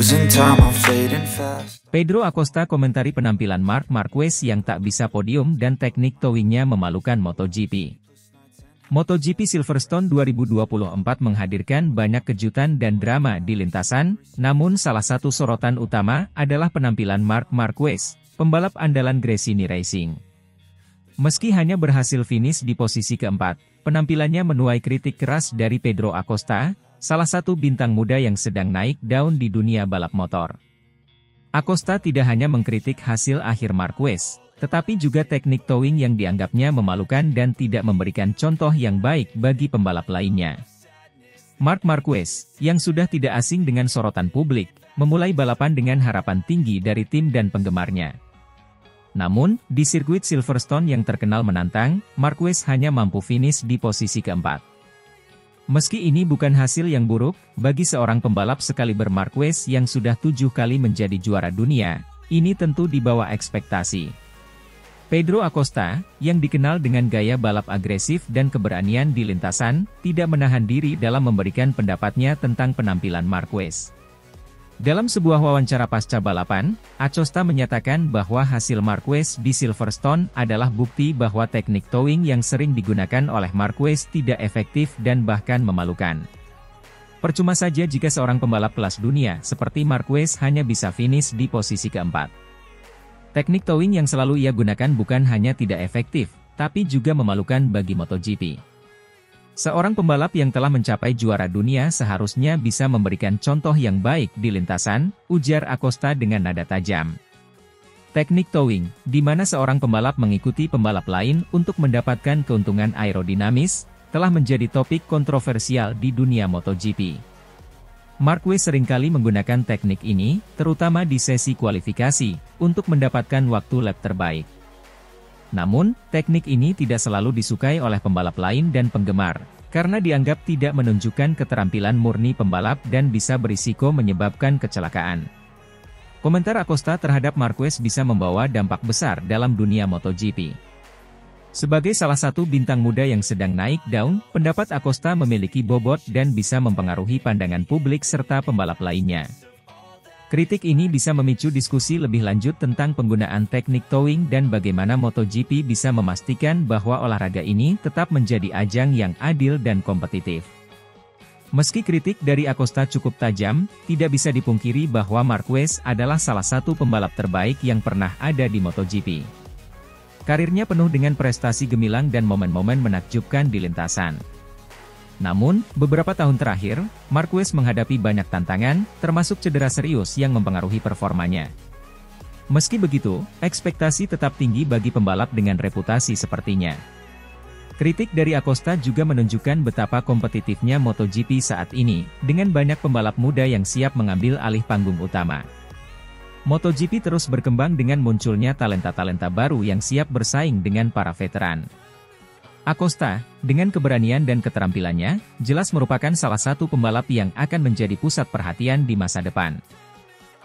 Losing time, I'm fading fast. Pedro Acosta komentari penampilan Marc Marquez yang tak bisa podium dan teknik towingnya memalukan MotoGP. MotoGP Silverstone 2024 menghadirkan banyak kejutan dan drama di lintasan, namun salah satu sorotan utama adalah penampilan Marc Marquez, pembalap andalan Gresini Racing. Meski hanya berhasil finish di posisi keempat, penampilannya menuai kritik keras dari Pedro Acosta, salah satu bintang muda yang sedang naik daun di dunia balap motor. Acosta tidak hanya mengkritik hasil akhir Marquez, tetapi juga teknik towing yang dianggapnya memalukan dan tidak memberikan contoh yang baik bagi pembalap lainnya. Marc Marquez, yang sudah tidak asing dengan sorotan publik, memulai balapan dengan harapan tinggi dari tim dan penggemarnya. Namun, di sirkuit Silverstone yang terkenal menantang, Marquez hanya mampu finish di posisi keempat. Meski ini bukan hasil yang buruk, bagi seorang pembalap sekaliber Marquez yang sudah 7 kali menjadi juara dunia, ini tentu di bawah ekspektasi. Pedro Acosta, yang dikenal dengan gaya balap agresif dan keberanian di lintasan, tidak menahan diri dalam memberikan pendapatnya tentang penampilan Marquez. Dalam sebuah wawancara pasca balapan, Acosta menyatakan bahwa hasil Marquez di Silverstone adalah bukti bahwa teknik towing yang sering digunakan oleh Marquez tidak efektif dan bahkan memalukan. Percuma saja jika seorang pembalap kelas dunia seperti Marquez hanya bisa finish di posisi keempat. Teknik towing yang selalu ia gunakan bukan hanya tidak efektif, tapi juga memalukan bagi MotoGP. Seorang pembalap yang telah mencapai juara dunia seharusnya bisa memberikan contoh yang baik di lintasan, ujar Acosta dengan nada tajam. Teknik towing, di mana seorang pembalap mengikuti pembalap lain untuk mendapatkan keuntungan aerodinamis, telah menjadi topik kontroversial di dunia MotoGP. Marquez seringkali menggunakan teknik ini, terutama di sesi kualifikasi, untuk mendapatkan waktu lap terbaik. Namun, teknik ini tidak selalu disukai oleh pembalap lain dan penggemar, karena dianggap tidak menunjukkan keterampilan murni pembalap dan bisa berisiko menyebabkan kecelakaan. Komentar Acosta terhadap Marquez bisa membawa dampak besar dalam dunia MotoGP. Sebagai salah satu bintang muda yang sedang naik daun, pendapat Acosta memiliki bobot dan bisa mempengaruhi pandangan publik serta pembalap lainnya. Kritik ini bisa memicu diskusi lebih lanjut tentang penggunaan teknik towing dan bagaimana MotoGP bisa memastikan bahwa olahraga ini tetap menjadi ajang yang adil dan kompetitif. Meski kritik dari Acosta cukup tajam, tidak bisa dipungkiri bahwa Marquez adalah salah satu pembalap terbaik yang pernah ada di MotoGP. Karirnya penuh dengan prestasi gemilang dan momen-momen menakjubkan di lintasan. Namun, beberapa tahun terakhir, Marquez menghadapi banyak tantangan, termasuk cedera serius yang mempengaruhi performanya. Meski begitu, ekspektasi tetap tinggi bagi pembalap dengan reputasi sepertinya. Kritik dari Acosta juga menunjukkan betapa kompetitifnya MotoGP saat ini, dengan banyak pembalap muda yang siap mengambil alih panggung utama. MotoGP terus berkembang dengan munculnya talenta-talenta baru yang siap bersaing dengan para veteran. Acosta, dengan keberanian dan keterampilannya, jelas merupakan salah satu pembalap yang akan menjadi pusat perhatian di masa depan.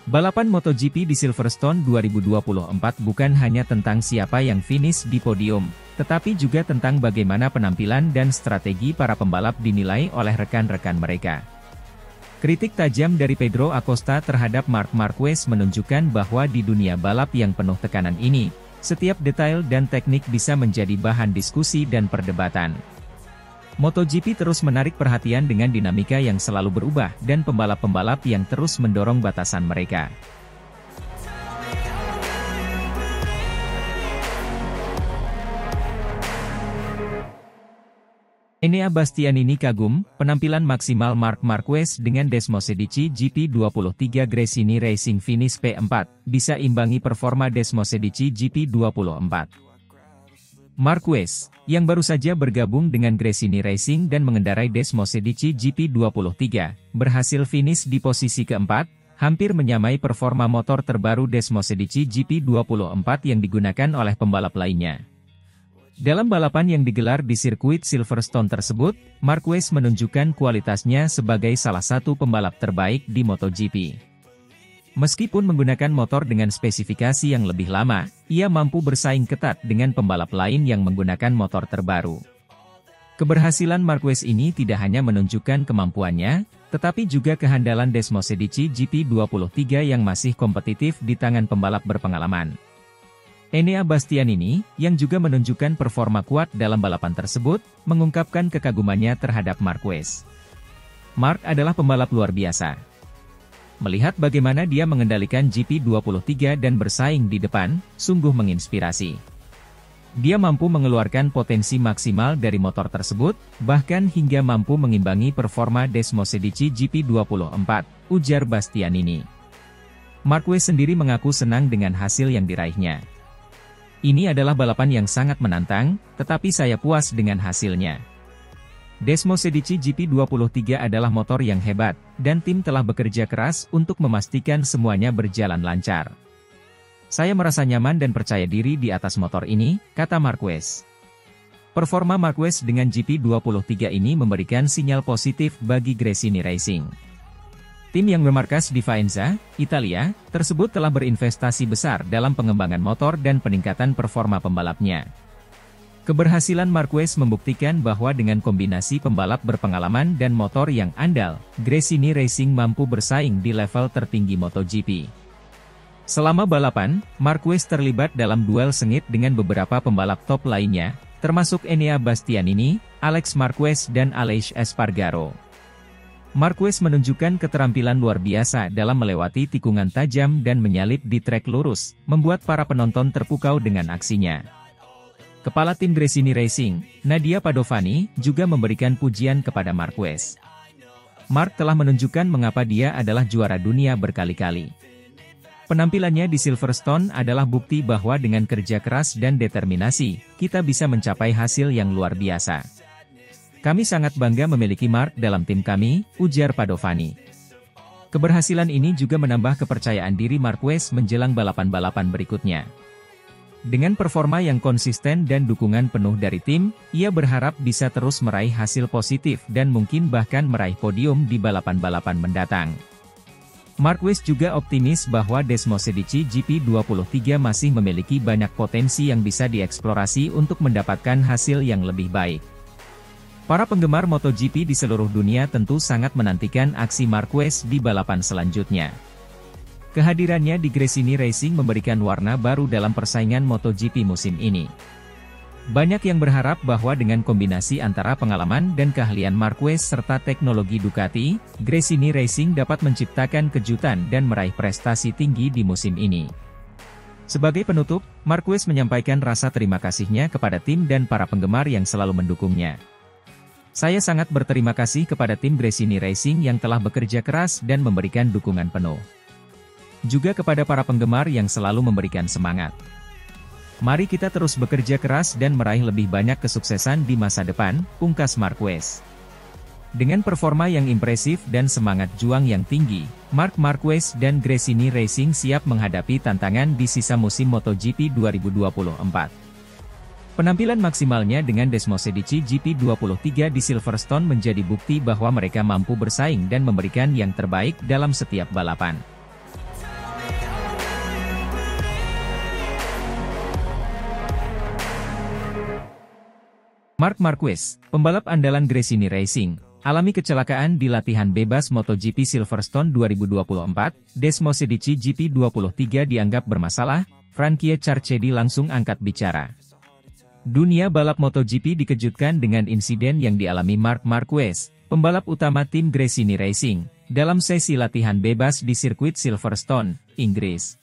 Balapan MotoGP di Silverstone 2024 bukan hanya tentang siapa yang finish di podium, tetapi juga tentang bagaimana penampilan dan strategi para pembalap dinilai oleh rekan-rekan mereka. Kritik tajam dari Pedro Acosta terhadap Marc Marquez menunjukkan bahwa di dunia balap yang penuh tekanan ini, setiap detail dan teknik bisa menjadi bahan diskusi dan perdebatan. MotoGP terus menarik perhatian dengan dinamika yang selalu berubah dan pembalap-pembalap yang terus mendorong batasan mereka. Enea Bastianini kagum, penampilan maksimal Marc Marquez dengan Desmosedici GP23 Gresini Racing finish P4, bisa imbangi performa Desmosedici GP24. Marquez, yang baru saja bergabung dengan Gresini Racing dan mengendarai Desmosedici GP23, berhasil finish di posisi keempat, hampir menyamai performa motor terbaru Desmosedici GP24 yang digunakan oleh pembalap lainnya. Dalam balapan yang digelar di sirkuit Silverstone tersebut, Marquez menunjukkan kualitasnya sebagai salah satu pembalap terbaik di MotoGP. Meskipun menggunakan motor dengan spesifikasi yang lebih lama, ia mampu bersaing ketat dengan pembalap lain yang menggunakan motor terbaru. Keberhasilan Marquez ini tidak hanya menunjukkan kemampuannya, tetapi juga kehandalan Desmosedici GP23 yang masih kompetitif di tangan pembalap berpengalaman. Enea Bastianini, yang juga menunjukkan performa kuat dalam balapan tersebut, mengungkapkan kekagumannya terhadap Marquez. Mark adalah pembalap luar biasa. Melihat bagaimana dia mengendalikan GP23 dan bersaing di depan, sungguh menginspirasi. Dia mampu mengeluarkan potensi maksimal dari motor tersebut, bahkan hingga mampu mengimbangi performa Desmosedici GP24, ujar Bastianini. Marquez sendiri mengaku senang dengan hasil yang diraihnya. Ini adalah balapan yang sangat menantang, tetapi saya puas dengan hasilnya. Desmosedici GP23 adalah motor yang hebat, dan tim telah bekerja keras untuk memastikan semuanya berjalan lancar. Saya merasa nyaman dan percaya diri di atas motor ini, kata Marquez. Performa Marquez dengan GP23 ini memberikan sinyal positif bagi Gresini Racing. Tim yang bermarkas di Faenza, Italia, tersebut telah berinvestasi besar dalam pengembangan motor dan peningkatan performa pembalapnya. Keberhasilan Marquez membuktikan bahwa dengan kombinasi pembalap berpengalaman dan motor yang andal, Gresini Racing mampu bersaing di level tertinggi MotoGP. Selama balapan, Marquez terlibat dalam duel sengit dengan beberapa pembalap top lainnya, termasuk Enea Bastianini, Alex Marquez dan Aleix Espargaro. Marquez menunjukkan keterampilan luar biasa dalam melewati tikungan tajam dan menyalip di trek lurus, membuat para penonton terpukau dengan aksinya. Kepala tim Gresini Racing, Nadia Padovani, juga memberikan pujian kepada Marquez. Mark telah menunjukkan mengapa dia adalah juara dunia berkali-kali. Penampilannya di Silverstone adalah bukti bahwa dengan kerja keras dan determinasi, kita bisa mencapai hasil yang luar biasa. Kami sangat bangga memiliki Mark dalam tim kami, ujar Padovani. Keberhasilan ini juga menambah kepercayaan diri Marquez menjelang balapan-balapan berikutnya. Dengan performa yang konsisten dan dukungan penuh dari tim, ia berharap bisa terus meraih hasil positif dan mungkin bahkan meraih podium di balapan-balapan mendatang. Marquez juga optimis bahwa Desmosedici GP23 masih memiliki banyak potensi yang bisa dieksplorasi untuk mendapatkan hasil yang lebih baik. Para penggemar MotoGP di seluruh dunia tentu sangat menantikan aksi Marquez di balapan selanjutnya. Kehadirannya di Gresini Racing memberikan warna baru dalam persaingan MotoGP musim ini. Banyak yang berharap bahwa dengan kombinasi antara pengalaman dan keahlian Marquez serta teknologi Ducati, Gresini Racing dapat menciptakan kejutan dan meraih prestasi tinggi di musim ini. Sebagai penutup, Marquez menyampaikan rasa terima kasihnya kepada tim dan para penggemar yang selalu mendukungnya. Saya sangat berterima kasih kepada tim Gresini Racing yang telah bekerja keras dan memberikan dukungan penuh. Juga kepada para penggemar yang selalu memberikan semangat. Mari kita terus bekerja keras dan meraih lebih banyak kesuksesan di masa depan, pungkas Marquez. Dengan performa yang impresif dan semangat juang yang tinggi, Marc Marquez dan Gresini Racing siap menghadapi tantangan di sisa musim MotoGP 2024. Penampilan maksimalnya dengan Desmosedici GP23 di Silverstone menjadi bukti bahwa mereka mampu bersaing dan memberikan yang terbaik dalam setiap balapan. Marc Marquez, pembalap andalan Gresini Racing, alami kecelakaan di latihan bebas MotoGP Silverstone 2024, Desmosedici GP23 dianggap bermasalah, Frankie Carchedi langsung angkat bicara. Dunia balap MotoGP dikejutkan dengan insiden yang dialami Marc Marquez, pembalap utama tim Gresini Racing, dalam sesi latihan bebas di sirkuit Silverstone, Inggris.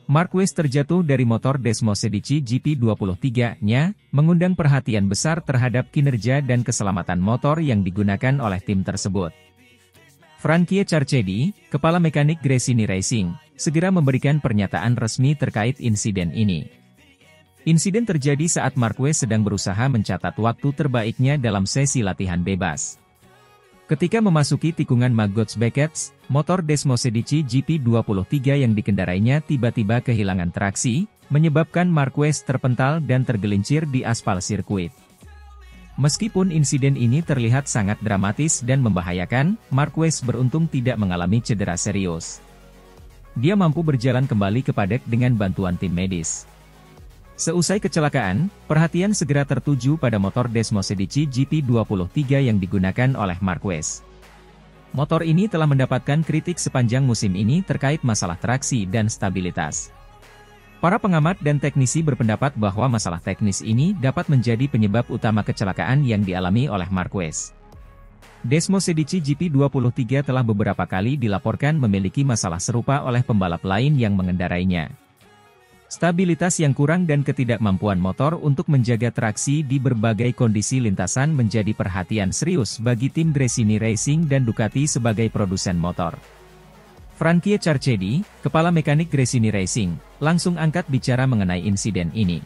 Marquez terjatuh dari motor Desmosedici GP23-nya, mengundang perhatian besar terhadap kinerja dan keselamatan motor yang digunakan oleh tim tersebut. Frankie Carchedi, kepala mekanik Gresini Racing, segera memberikan pernyataan resmi terkait insiden ini. Insiden terjadi saat Marquez sedang berusaha mencatat waktu terbaiknya dalam sesi latihan bebas. Ketika memasuki tikungan Maggots Beckets, motor Desmosedici GP23 yang dikendarainya tiba-tiba kehilangan traksi, menyebabkan Marquez terpental dan tergelincir di aspal sirkuit. Meskipun insiden ini terlihat sangat dramatis dan membahayakan, Marquez beruntung tidak mengalami cedera serius. Dia mampu berjalan kembali ke paddock dengan bantuan tim medis. Seusai kecelakaan, perhatian segera tertuju pada motor Desmosedici GP23 yang digunakan oleh Marquez. Motor ini telah mendapatkan kritik sepanjang musim ini terkait masalah traksi dan stabilitas. Para pengamat dan teknisi berpendapat bahwa masalah teknis ini dapat menjadi penyebab utama kecelakaan yang dialami oleh Marquez. Desmos Edici GP23 telah beberapa kali dilaporkan memiliki masalah serupa oleh pembalap lain yang mengendarainya. Stabilitas yang kurang dan ketidakmampuan motor untuk menjaga traksi di berbagai kondisi lintasan menjadi perhatian serius bagi tim Gresini Racing dan Ducati sebagai produsen motor. Frankie Carchedi, kepala mekanik Gresini Racing, langsung angkat bicara mengenai insiden ini.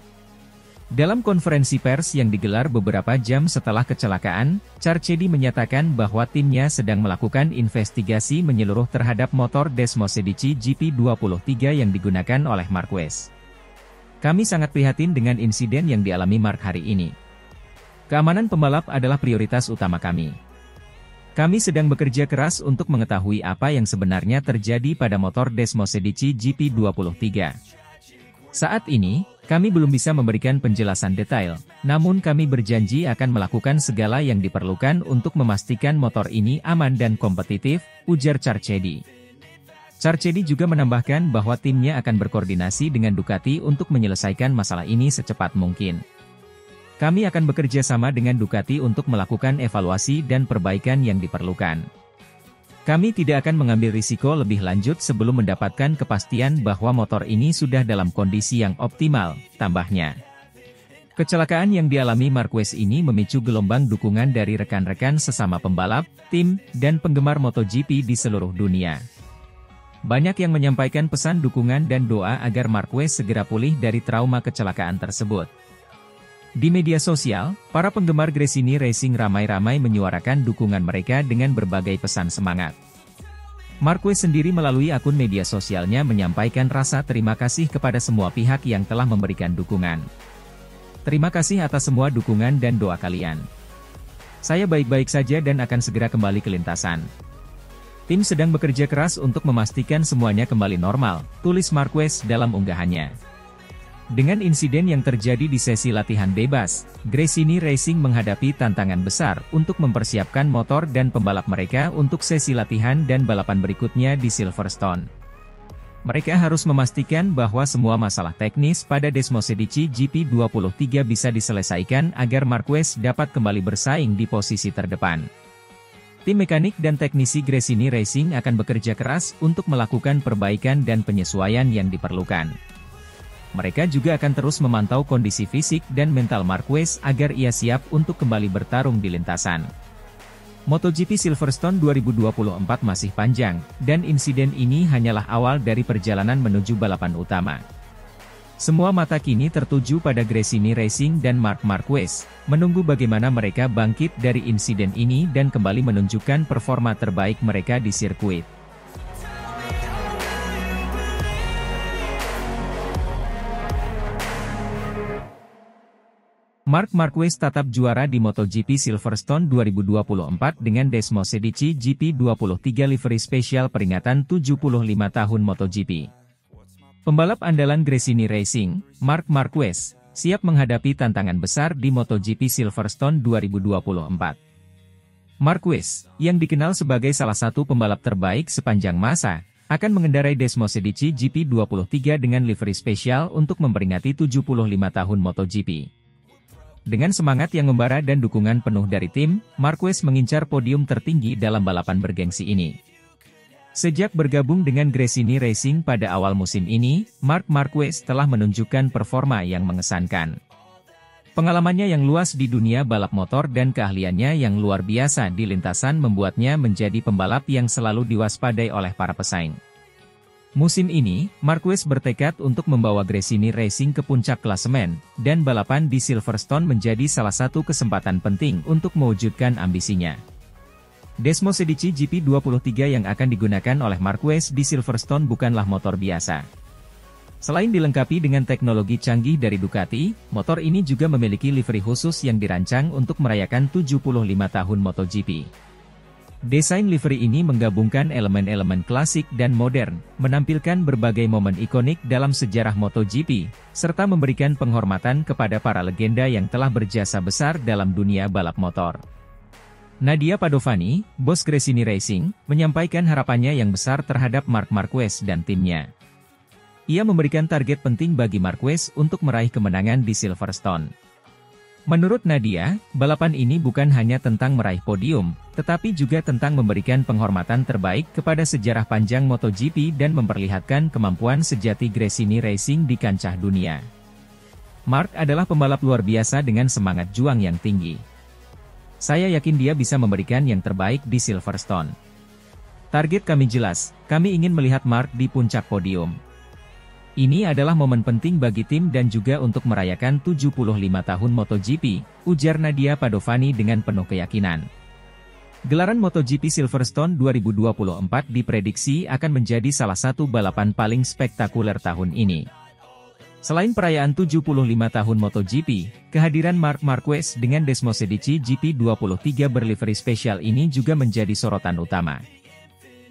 Dalam konferensi pers yang digelar beberapa jam setelah kecelakaan, Carchedi menyatakan bahwa timnya sedang melakukan investigasi menyeluruh terhadap motor Desmos Edici GP23 yang digunakan oleh Marquez. Kami sangat prihatin dengan insiden yang dialami Mark hari ini. Keamanan pembalap adalah prioritas utama kami. Kami sedang bekerja keras untuk mengetahui apa yang sebenarnya terjadi pada motor Desmos Edici GP23. Saat ini, kami belum bisa memberikan penjelasan detail, namun kami berjanji akan melakukan segala yang diperlukan untuk memastikan motor ini aman dan kompetitif, ujar Carchedi. Carchedi juga menambahkan bahwa timnya akan berkoordinasi dengan Ducati untuk menyelesaikan masalah ini secepat mungkin. Kami akan bekerja sama dengan Ducati untuk melakukan evaluasi dan perbaikan yang diperlukan. Kami tidak akan mengambil risiko lebih lanjut sebelum mendapatkan kepastian bahwa motor ini sudah dalam kondisi yang optimal, tambahnya. Kecelakaan yang dialami Marquez ini memicu gelombang dukungan dari rekan-rekan sesama pembalap, tim, dan penggemar MotoGP di seluruh dunia. Banyak yang menyampaikan pesan dukungan dan doa agar Marquez segera pulih dari trauma kecelakaan tersebut. Di media sosial, para penggemar Gresini Racing ramai-ramai menyuarakan dukungan mereka dengan berbagai pesan semangat. Marquez sendiri melalui akun media sosialnya menyampaikan rasa terima kasih kepada semua pihak yang telah memberikan dukungan. Terima kasih atas semua dukungan dan doa kalian. Saya baik-baik saja dan akan segera kembali ke lintasan. Tim sedang bekerja keras untuk memastikan semuanya kembali normal, tulis Marquez dalam unggahannya. Dengan insiden yang terjadi di sesi latihan bebas, Gresini Racing menghadapi tantangan besar untuk mempersiapkan motor dan pembalap mereka untuk sesi latihan dan balapan berikutnya di Silverstone. Mereka harus memastikan bahwa semua masalah teknis pada Desmos Edici GP23 bisa diselesaikan agar Marquez dapat kembali bersaing di posisi terdepan. Tim mekanik dan teknisi Gresini Racing akan bekerja keras untuk melakukan perbaikan dan penyesuaian yang diperlukan. Mereka juga akan terus memantau kondisi fisik dan mental Marquez agar ia siap untuk kembali bertarung di lintasan. MotoGP Silverstone 2024 masih panjang, dan insiden ini hanyalah awal dari perjalanan menuju balapan utama. Semua mata kini tertuju pada Gresini Racing dan Marc Marquez, menunggu bagaimana mereka bangkit dari insiden ini dan kembali menunjukkan performa terbaik mereka di sirkuit. Marc Marquez tetap juara di MotoGP Silverstone 2024 dengan Desmos Edici GP23 livery spesial peringatan 75 tahun MotoGP. Pembalap andalan Gresini Racing, Marc Marquez, siap menghadapi tantangan besar di MotoGP Silverstone 2024. Marquez, yang dikenal sebagai salah satu pembalap terbaik sepanjang masa, akan mengendarai Desmos Edici GP23 dengan livery spesial untuk memperingati 75 tahun MotoGP. Dengan semangat yang membara dan dukungan penuh dari tim, Marquez mengincar podium tertinggi dalam balapan bergengsi ini. Sejak bergabung dengan Gresini Racing pada awal musim ini, Marc Marquez telah menunjukkan performa yang mengesankan. Pengalamannya yang luas di dunia balap motor dan keahliannya yang luar biasa di lintasan membuatnya menjadi pembalap yang selalu diwaspadai oleh para pesaing. Musim ini, Marquez bertekad untuk membawa Gresini Racing ke puncak klasemen, dan balapan di Silverstone menjadi salah satu kesempatan penting untuk mewujudkan ambisinya. Desmos Edici GP23 yang akan digunakan oleh Marquez di Silverstone bukanlah motor biasa. Selain dilengkapi dengan teknologi canggih dari Ducati, motor ini juga memiliki livery khusus yang dirancang untuk merayakan 75 tahun MotoGP. Desain livery ini menggabungkan elemen-elemen klasik dan modern, menampilkan berbagai momen ikonik dalam sejarah MotoGP, serta memberikan penghormatan kepada para legenda yang telah berjasa besar dalam dunia balap motor. Nadia Padovani, bos Gresini Racing, menyampaikan harapannya yang besar terhadap Marc Marquez dan timnya. Ia memberikan target penting bagi Marquez untuk meraih kemenangan di Silverstone. Menurut Nadia, balapan ini bukan hanya tentang meraih podium, tetapi juga tentang memberikan penghormatan terbaik kepada sejarah panjang MotoGP dan memperlihatkan kemampuan sejati Gresini Racing di kancah dunia. Marc adalah pembalap luar biasa dengan semangat juang yang tinggi. Saya yakin dia bisa memberikan yang terbaik di Silverstone. Target kami jelas, kami ingin melihat Marc di puncak podium. Ini adalah momen penting bagi tim dan juga untuk merayakan 75 tahun MotoGP, ujar Nadia Padovani dengan penuh keyakinan. Gelaran MotoGP Silverstone 2024 diprediksi akan menjadi salah satu balapan paling spektakuler tahun ini. Selain perayaan 75 tahun MotoGP, kehadiran Marc Marquez dengan Desmosedici GP23 berlivery spesial ini juga menjadi sorotan utama.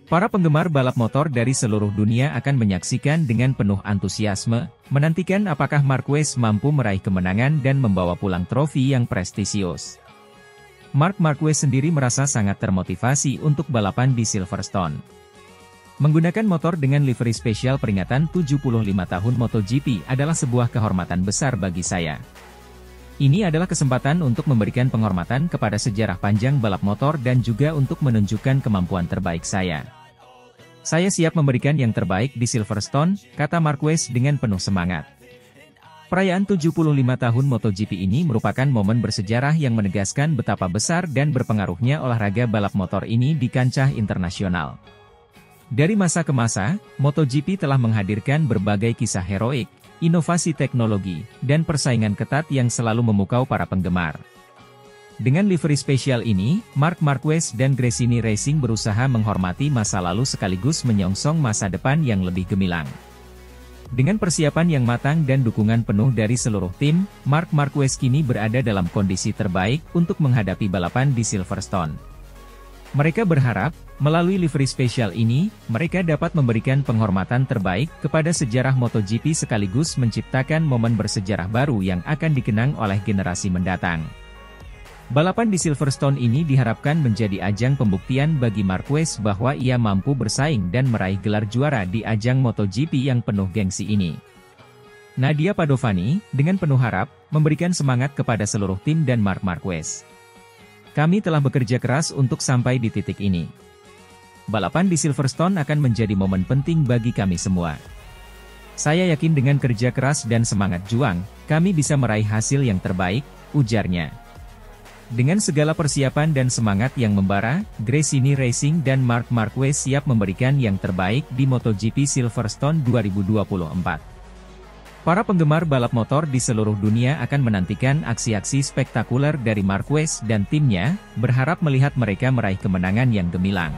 Para penggemar balap motor dari seluruh dunia akan menyaksikan dengan penuh antusiasme, menantikan apakah Marquez mampu meraih kemenangan dan membawa pulang trofi yang prestisius. Marc Marquez sendiri merasa sangat termotivasi untuk balapan di Silverstone. Menggunakan motor dengan livery spesial peringatan 75 tahun MotoGP adalah sebuah kehormatan besar bagi saya. Ini adalah kesempatan untuk memberikan penghormatan kepada sejarah panjang balap motor dan juga untuk menunjukkan kemampuan terbaik saya. Saya siap memberikan yang terbaik di Silverstone, kata Marquez dengan penuh semangat. Perayaan 75 tahun MotoGP ini merupakan momen bersejarah yang menegaskan betapa besar dan berpengaruhnya olahraga balap motor ini di kancah internasional. Dari masa ke masa, MotoGP telah menghadirkan berbagai kisah heroik, inovasi teknologi, dan persaingan ketat yang selalu memukau para penggemar. Dengan livery spesial ini, Marc Marquez dan Gresini Racing berusaha menghormati masa lalu sekaligus menyongsong masa depan yang lebih gemilang. Dengan persiapan yang matang dan dukungan penuh dari seluruh tim, Marc Marquez kini berada dalam kondisi terbaik untuk menghadapi balapan di Silverstone. Mereka berharap, melalui livery spesial ini, mereka dapat memberikan penghormatan terbaik kepada sejarah MotoGP sekaligus menciptakan momen bersejarah baru yang akan dikenang oleh generasi mendatang. Balapan di Silverstone ini diharapkan menjadi ajang pembuktian bagi Marquez bahwa ia mampu bersaing dan meraih gelar juara di ajang MotoGP yang penuh gengsi ini. Nadia Padovani, dengan penuh harap, memberikan semangat kepada seluruh tim dan Marc Marquez. Kami telah bekerja keras untuk sampai di titik ini. Balapan di Silverstone akan menjadi momen penting bagi kami semua. Saya yakin dengan kerja keras dan semangat juang, kami bisa meraih hasil yang terbaik, ujarnya. Dengan segala persiapan dan semangat yang membara, Gresini Racing dan Marc Marquez siap memberikan yang terbaik di MotoGP Silverstone 2024. Para penggemar balap motor di seluruh dunia akan menantikan aksi-aksi spektakuler dari Marquez dan timnya, berharap melihat mereka meraih kemenangan yang gemilang.